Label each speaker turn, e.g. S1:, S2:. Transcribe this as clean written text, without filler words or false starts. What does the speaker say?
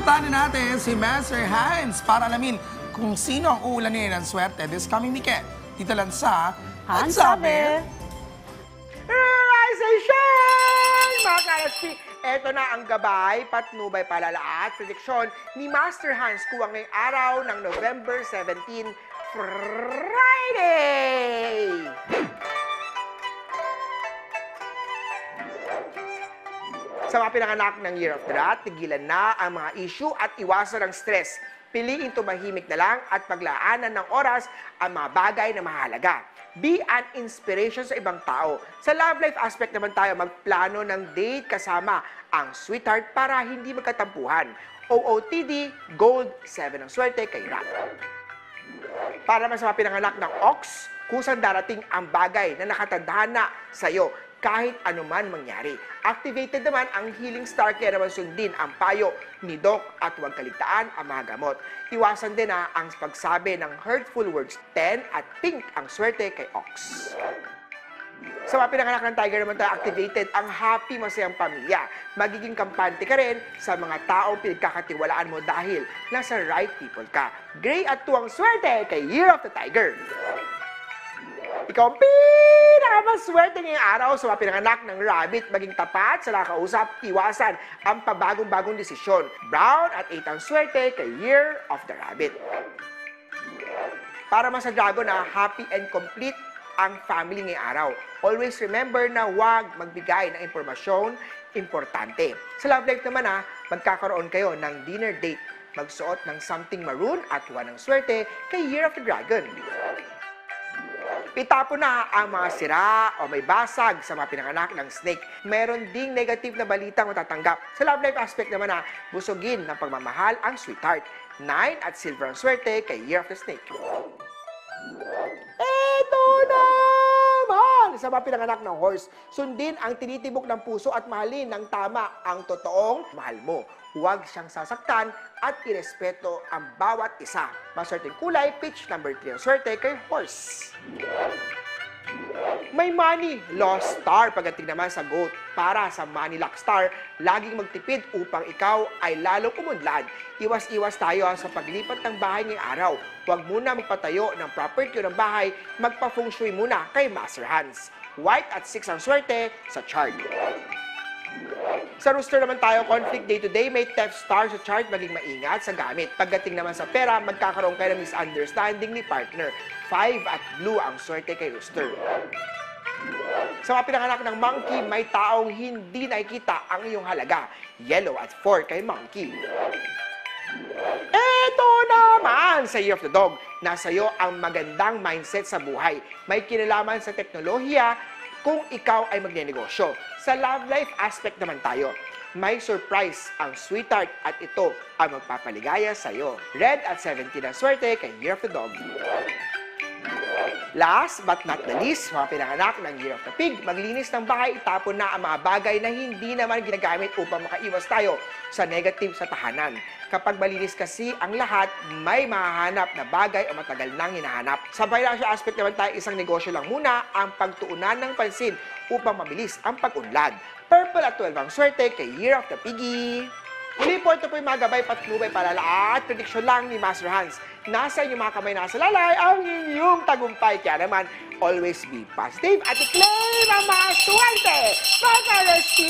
S1: Kamustahan natin si Master Hans para alamin kung sino ang uulanin ng swerte this coming weekend. Dito lang sa
S2: Hans Sabi!
S3: Realization! Mga ka-LSP, eto na ang gabay, patnubay, palala at prediksyon ni Master Hans kuwang ngayong araw ng November 17, Friday! Sa mga pinanganak ng Year of the Rat, tigilan na ang mga issue at iwasan ang stress. Piliin tumahimik na lang at paglaanan ng oras ang mga bagay na mahalaga. Be an inspiration sa ibang tao. Sa love life aspect naman tayo magplano ng date kasama ang sweetheart para hindi magkatampuhan. OOTD, Gold, 7 ang swerte kay Rat. Para naman sa mga pinanganak ng Ox, kusang darating ang bagay na nakatandhana sa iyo kahit anuman mangyari. Activated naman ang healing star kaya naman sundin ang payo ni Doc at huwag kaligtaan ang mga gamot. Iwasan din ang pagsabi ng hurtful words. 10 at pink ang swerte kay Ox. Sa mga pinanganak ng Tiger naman tayo activated ang happy masayang pamilya. Magiging kampante ka rin sa mga taong pinagkakatiwalaan mo dahil nasa right people ka. Gray at tuwang swerte kay Year of the Tiger. Ikaw ang pinakamaswerte ngayong araw sa mga pinanganak ng Rabbit. Maging tapat sa nakausap, iwasan ang pabagong-bagong desisyon. Brown at 8 ang swerte kay Year of the Rabbit. Para mas sa Dragon na happy and complete ang family ngayong araw. Always remember na huwag magbigay ng impormasyon importante. Sa love life naman magkakaroon kayo ng dinner date. Magsuot ng something maroon at 1 ang swerte kay Year of the Dragon. Itapo na ang mga sira o may basag sa mga pinanganak ng Snake. Meron ding negative na balitang matatanggap. Sa love life aspect naman busugin ng pagmamahal ang sweetheart. 9 at silver ang swerte kay Year of the Snake. Ito naman! Sa mga pinanganak ng Horse, sundin ang tinitibok ng puso at mahalin ng tama ang totoong mahal mo. Huwag siyang sasaktan at irespeto ang bawat isa. Maswerteng kulay, pitch number 3 ang swerte kay Horse. May money, lost star pagdating naman sa Goat. Para sa money luck star, laging magtipid upang ikaw ay lalong umunlad. Iwas-iwas tayo sa paglipat ng bahay ngayong araw. Huwag muna magpatayo ng property o ng bahay, magpa-feng shui muna kay Master Hans. White at 6 ang swerte sa chart. Sa Rooster naman tayo, conflict day-to-day, may theft star sa chart, maging maingat sa gamit. Pagdating naman sa pera, magkakaroon kayo ng misunderstanding ni partner. 5 at blue ang swerte kay Rooster. Sa mga pinanganak ng Monkey, may taong hindi nakikita ang iyong halaga. Yellow at 4 kay Monkey. Ito naman sa Year of the Dog. Nasa iyo ang magandang mindset sa buhay. May kinalaman sa teknolohiya kung ikaw ay magnenegosyo. Sa love life aspect naman tayo, may surprise ang sweetheart at ito ang magpapaligaya sa iyo. Red at 17 ang swerte kay Year of the Dog. Last but not the least, mga pinanganak ng Year of the Pig, maglinis ng bahay, itapon na ang mga bagay na hindi naman ginagamit upang makaiwas tayo sa negative sa tahanan. Kapag malinis kasi ang lahat, may mahahanap na bagay o matagal nang hinahanap. Sa financial aspect naman tayo, isang negosyo lang muna ang pagtuunan ng pansin upang mabilis ang pag-unlad. Purple at 12 ang swerte kay Year of the Piggy. Muli po, ito po yung mga gabay, patnubay, palala at prediksyon lang ni Master Hans. Nasa inyong mga kamay, nasa lalay, ang inyong tagumpay. Kaya naman, always be positive at i-claim ang mga swerte! Mga LSP!